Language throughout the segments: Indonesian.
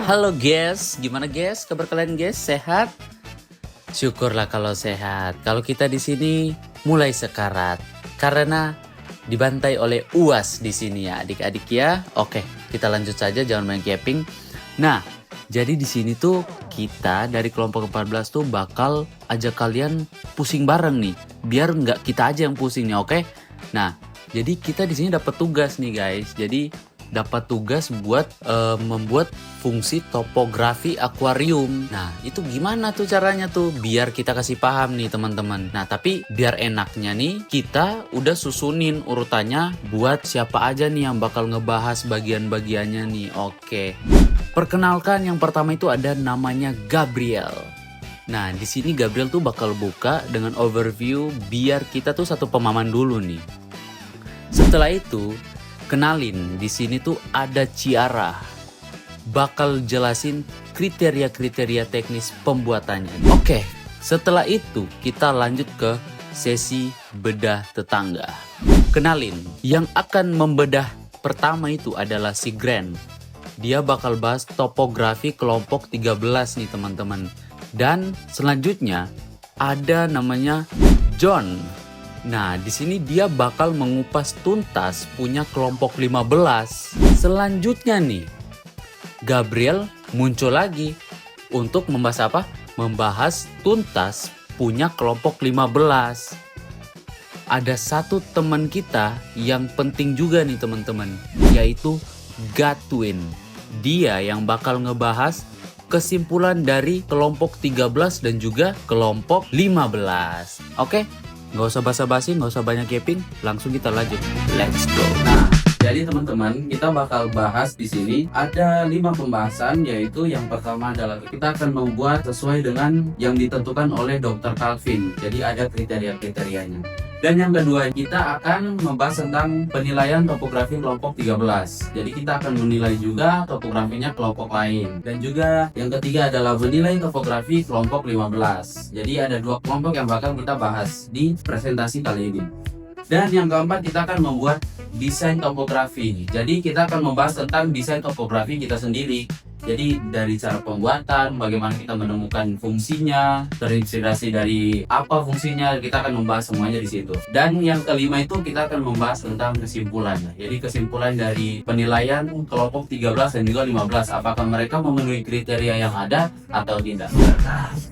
Halo guys, gimana guys? Kabar kalian guys? Sehat? Syukurlah kalau sehat. Kalau kita di sini mulai sekarat karena dibantai oleh UAS di sini ya, adik-adik ya. Oke, kita lanjut saja, jangan main keping. Nah, jadi di sini tuh kita dari kelompok 14 tuh bakal ajak kalian pusing bareng nih, biar nggak kita aja yang pusing nih, oke? Nah, jadi kita di sini dapat tugas nih guys. Jadi dapat tugas buat membuat fungsi topografi akuarium. Nah, itu gimana tuh caranya tuh? Biar kita kasih paham nih teman-teman. Nah, tapi biar enaknya nih, kita udah susunin urutannya buat siapa aja nih yang bakal ngebahas bagian-bagiannya nih. Oke. Perkenalkan, yang pertama itu ada namanya Gabriel. Nah, di sini Gabriel tuh bakal buka dengan overview biar kita tuh satu pemahaman dulu nih. Setelah itu, kenalin, di sini tuh ada Ciara. Bakal jelasin kriteria-kriteria teknis pembuatannya. Oke, setelah itu kita lanjut ke sesi bedah tetangga. Kenalin, yang akan membedah pertama itu adalah si Grand. Dia bakal bahas topografi kelompok 13 nih teman-teman. Dan selanjutnya ada namanya John. Nah, di sini dia bakal mengupas tuntas punya kelompok 15. Selanjutnya nih, Gabriel muncul lagi untuk membahas apa? Membahas tuntas punya kelompok 15. Ada satu teman kita yang penting juga nih teman-teman, yaitu Gatwin. Dia yang bakal ngebahas kesimpulan dari kelompok 13 dan juga kelompok 15. Oke? Nggak usah basa-basi, nggak usah banyak keping, langsung kita lanjut. Let's go. Nah, jadi teman-teman, kita bakal bahas di sini ada 5 pembahasan, yaitu yang pertama adalah kita akan membuat sesuai dengan yang ditentukan oleh Dr. Calvin. Jadi ada kriteria-kriterianya. Dan yang kedua, kita akan membahas tentang penilaian topografi kelompok 13. Jadi kita akan menilai juga topografinya kelompok lain. Dan juga yang ketiga adalah menilai topografi kelompok 15. Jadi ada 2 kelompok yang bakal kita bahas di presentasi kali ini. Dan yang keempat, kita akan membuat desain topografi. Jadi kita akan membahas tentang desain topografi kita sendiri. Jadi dari cara pembuatan, bagaimana kita menemukan fungsinya, terinspirasi dari apa fungsinya, kita akan membahas semuanya di situ. Dan yang kelima itu kita akan membahas tentang kesimpulan. Jadi kesimpulan dari penilaian kelompok 13 dan juga 15, apakah mereka memenuhi kriteria yang ada atau tidak.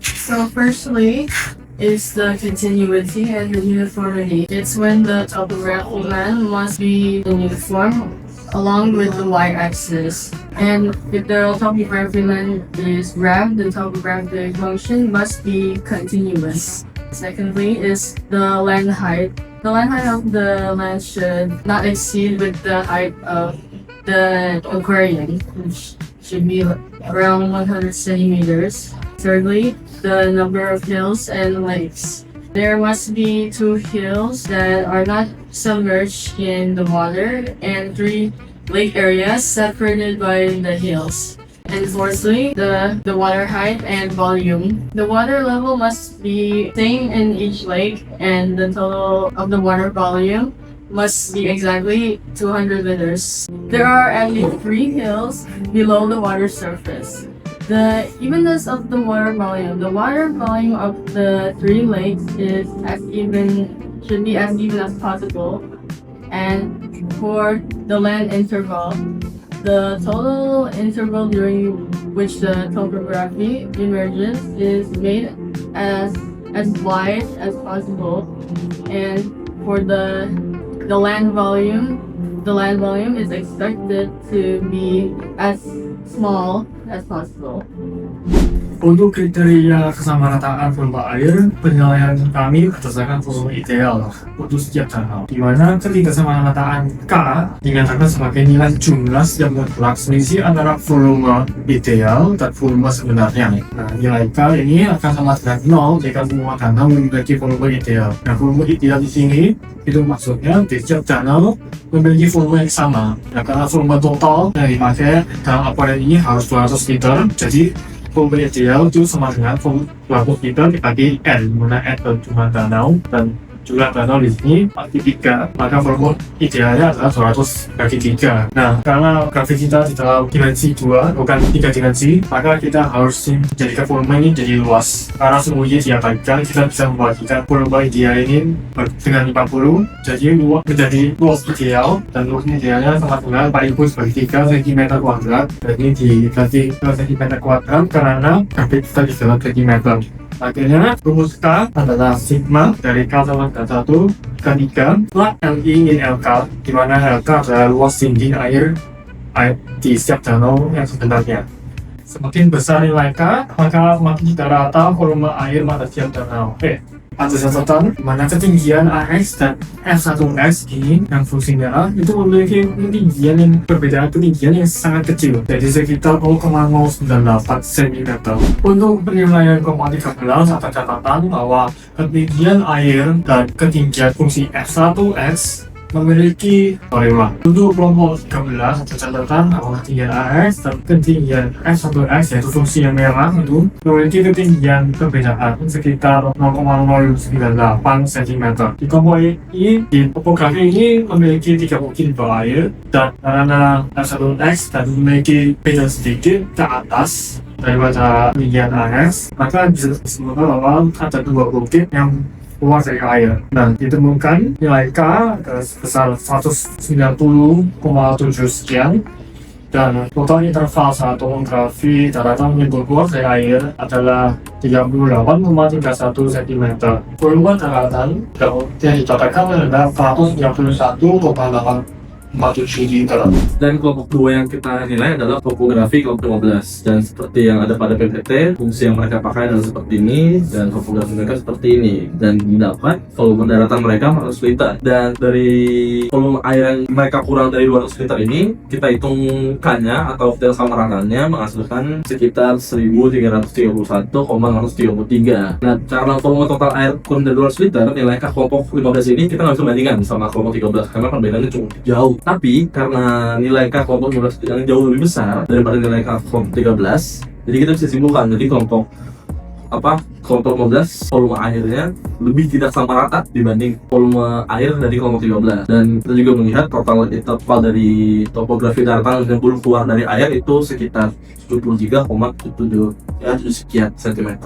So firstly is the continuity and the uniformity. It's when the topographical line must be uniform along with the y-axis. And if the topographic line is rammed, the topographic function must be continuous. Secondly is the land height. The land height of the land should not exceed with the height of the aquarium, which should be around 100 centimeters. Thirdly, the number of hills and lakes. There must be 2 hills that are not submerged in the water and 3 lake areas separated by the hills. And fourthly, the water height and volume. The water level must be same in each lake, and the total of the water volume must be exactly 200 liters. There are at least 3 hills below the water surface. The evenness of the water volume. The water volume of the 3 lakes is should be as even as possible. And for the land interval, the total interval during which the topography emerges is made as wide as possible. And for the land volume is expected to be as small as possible. Untuk kriteria kesamarataan volume air, penilaian kami berdasarkan volume ideal untuk setiap danau, di mana ketidaksamarataan K dinyatakan sebagai nilai jumlah setiap mutlak selisih antara volume ideal dan volume sebenarnya. Nah, nilai K ini akan sama dengan 0 jika semua danau memiliki volume ideal. Nah, volume ideal di sini itu maksudnya di setiap danau memiliki volume yang sama. Nah, karena volume total yang dipakai dalam akuarium ini harus 200 liter, jadi volume ideal itu sama dengan volume 200 liter dibagi N, dimana N itu jumlah danau dan jumlah danau di sini pasti 3, maka volume idealnya adalah 200/3. Nah, karena grafik kita di dalam dimensi 2 bukan 3 dimensi, maka kita harus menjadikan volume ini jadi luas. Karena semua Y diabaikan, kita bisa membagikan volume ideal ini dengan 50, jadi menjadi luas ideal, dan luas idealnya sama dengan 4 × 3 cm², dan ini diganti ke cm² karena grafik kita di dalam cm. Akhirnya rumus K adalah sigma dari K sama dengan 1 ke 3 plus LI min LK, di mana LK adalah luas tinggi air di setiap danau yang sebenarnya. Semakin besar nilai K, maka semakin rata volume air pada setiap danau. Ada catatan mana ketinggian AX dan F1X ini yang fungsinya itu memiliki ketinggian yang berbeda, ketinggian yang sangat kecil, jadi sekitar 0,098 cm. Untuk penilaian kelompok 13 ada catatan bahwa ketinggian air dan ketinggian fungsi F1X memiliki teorema. Untuk kelompok 13 ada catatan bahwa ketinggian AX dan ketinggian F1X, yaitu fungsi yang merah itu memiliki ketinggian perbedaan sekitar 0,098 cm. Di kelompok ini, di topografi ini memiliki 3 bukit di bawah air, dan karena F1X dan memiliki beda sedikit ke atas daripada ketinggian AX, maka bisa disimpulkan bahwa ada 2 bukit yang keluar dari air. Dan ditemukan nilai K sebesar 190,7 sekian, dan total interval stratografi daratan yang keluar dari air adalah 38,31 cm. Volume daratan yang didapatkan adalah 491,847 liter. Dan kelompok 2 yang kita nilai adalah topografi kelompok 15, dan seperti yang ada pada PPT, fungsi yang mereka pakai adalah seperti ini, dan topografi mereka seperti ini, dan didapat volume daratan mereka 400 liter. Dan dari volume air yang mereka kurang dari 200 liter ini, kita hitungkannya atau kita samaratannya menghasilkan sekitar 1331,633. Nah, karena volume total air kurang dari 200 liter, nilai K kelompok 15 ini kita nggak bisa bandingkan sama kelompok 13 karena perbedaannya cukup jauh. Tapi karena nilai K kelompok 15 yang jauh lebih besar daripada nilai K kelompok 13, jadi kita bisa simpulkan, jadi kelompok 15 volume airnya lebih tidak sama rata dibanding volume air dari kelompok 13. Dan kita juga melihat total interval dari topografi daratan yang keluar dari air itu sekitar 73,7 sekian cm.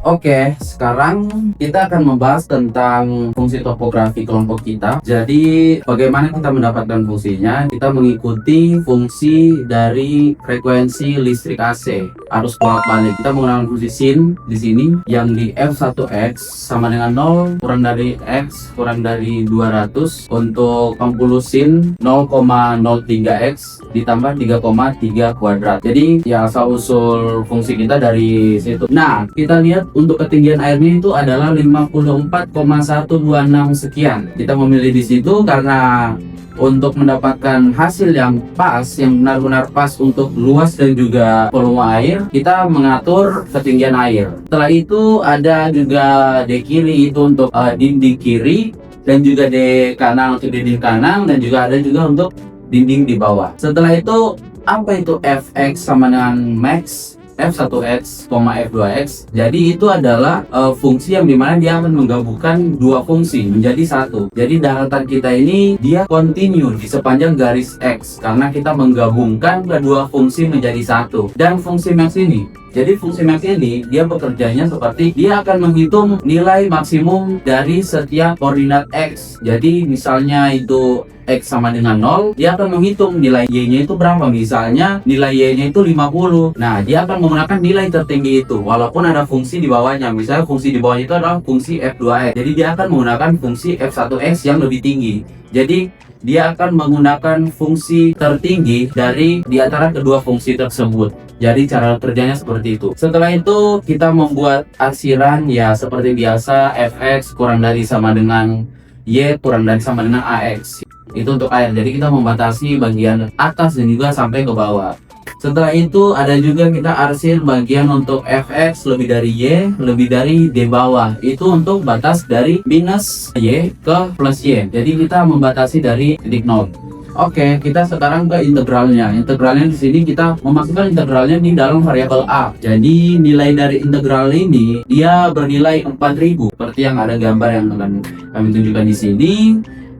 Oke, sekarang kita akan membahas tentang fungsi topografi kelompok kita. Jadi, bagaimana kita mendapatkan fungsinya? Kita mengikuti fungsi dari frekuensi listrik AC, arus bolak-balik. Kita menggunakan fungsi sin di sini, yang di F1X sama dengan 0 kurang dari X kurang dari 200 untuk 60 sin 0,03X ditambah 3,3 kuadrat. Jadi, ya asal usul fungsi kita dari situ. Nah, kita lihat untuk ketinggian airnya itu adalah 54,126 sekian. Kita memilih di situ karena untuk mendapatkan hasil yang pas, yang benar-benar pas untuk luas dan juga volume air, kita mengatur ketinggian air. Setelah itu ada juga D kiri itu untuk dinding kiri, dan juga D kanan untuk dinding kanan, dan juga ada juga untuk dinding di bawah. Setelah itu apa itu Fx sama dengan max, F1X, F2X. Jadi itu adalah fungsi yang dimana dia akan menggabungkan dua fungsi menjadi satu. Jadi daratan kita ini dia continue di sepanjang garis X karena kita menggabungkan kedua fungsi menjadi satu. Dan fungsi max ini, jadi fungsi max ini dia bekerjanya seperti dia akan menghitung nilai maksimum dari setiap koordinat X. Jadi misalnya itu X sama dengan 0, dia akan menghitung nilai Y-nya itu berapa. Misalnya nilai Y-nya itu 50. Nah, dia akan menggunakan nilai tertinggi itu walaupun ada fungsi di bawahnya. Misalnya fungsi di bawahnya itu adalah fungsi F2X. Jadi dia akan menggunakan fungsi F1X yang lebih tinggi. Jadi dia akan menggunakan fungsi tertinggi dari di antara kedua fungsi tersebut. Jadi cara kerjanya seperti itu. Setelah itu kita membuat arsiran ya seperti biasa, Fx kurang dari sama dengan Y kurang dari sama dengan AX. Itu untuk air. Jadi kita membatasi bagian atas dan juga sampai ke bawah. Setelah itu ada juga kita arsir bagian untuk Fx lebih dari Y lebih dari D bawah. Itu untuk batas dari minus Y ke plus Y. Jadi kita membatasi dari titik 0. Oke, kita sekarang ke integralnya. Integralnya di sini kita memasukkan integralnya di dalam variabel A. Jadi nilai dari integral ini dia bernilai 4000 seperti yang ada gambar yang akan kami tunjukkan di sini.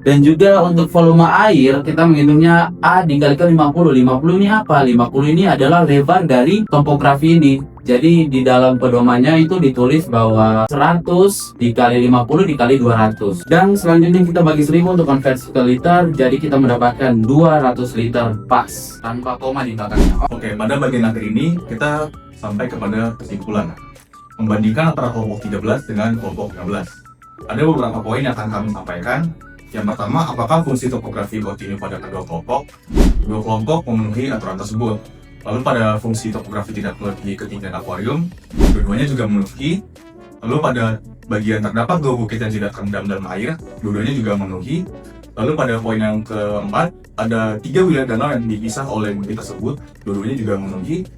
Dan juga untuk volume air kita menghitungnya A dikalikan 50. 50 ini apa? 50 ini adalah lebar dari topografi ini. Jadi di dalam pedomannya itu ditulis bahwa 100 dikali 50 dikali 200. Dan selanjutnya kita bagi 1000 untuk konversi ke liter. Jadi kita mendapatkan 200 liter pas tanpa koma di belakangnya. Oke, pada bagian akhir ini kita sampai kepada kesimpulan membandingkan antara kelompok 13 dengan kelompok 15. Ada beberapa poin yang akan kami sampaikan. Yang pertama, apakah fungsi topografi kontinu pada kedua kelompok? Kedua kelompok memenuhi aturan tersebut. Lalu pada fungsi topografi tidak melebihi ketinggian akuarium, dua-duanya juga memenuhi. Lalu pada bagian terdapat dua bukit yang tidak terendam dalam air, dua-duanya juga memenuhi. Lalu pada poin yang keempat, ada 3 wilayah danau yang dipisah oleh bukit tersebut, dua-duanya juga memenuhi.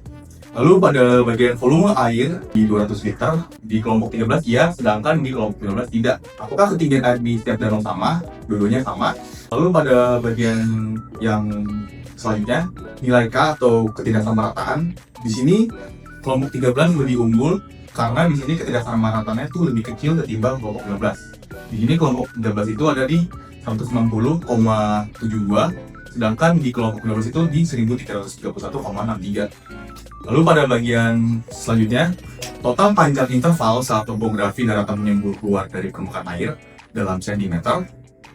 Lalu pada bagian volume air di 200 liter di kelompok 13 iya, sedangkan di kelompok 15 tidak. Apakah ketinggian air di setiap danau sama? Dua-duanya sama. Lalu pada bagian yang selanjutnya, nilai K atau ketidaksamarataan. Di sini kelompok 13 lebih unggul karena di sini ketidaksamarataannya itu lebih kecil ketimbang kelompok 15. Di sini kelompok 13 itu ada di 190,72, sedangkan di kelompok 15 itu di 1331,63. Lalu pada bagian selanjutnya, total panjang interval saat topografi daratan menyembur keluar dari permukaan air dalam sentimeter.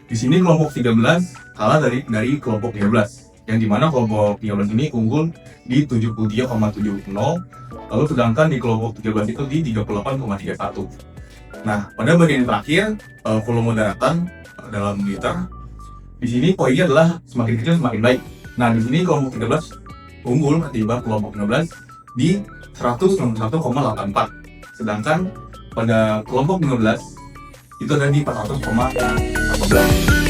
Di sini kelompok 13 kalah dari kelompok 13, yang dimana kelompok 13 ini unggul di 73,70, lalu sedangkan di kelompok 13 itu di 38,31. Nah, pada bagian terakhir, volume daratan dalam liter, di sini poinnya adalah semakin kecil semakin baik. Nah, di sini kelompok 13 unggul ketimbang kelompok 16 di 191,84, sedangkan pada kelompok 15 itu ada di 400,14.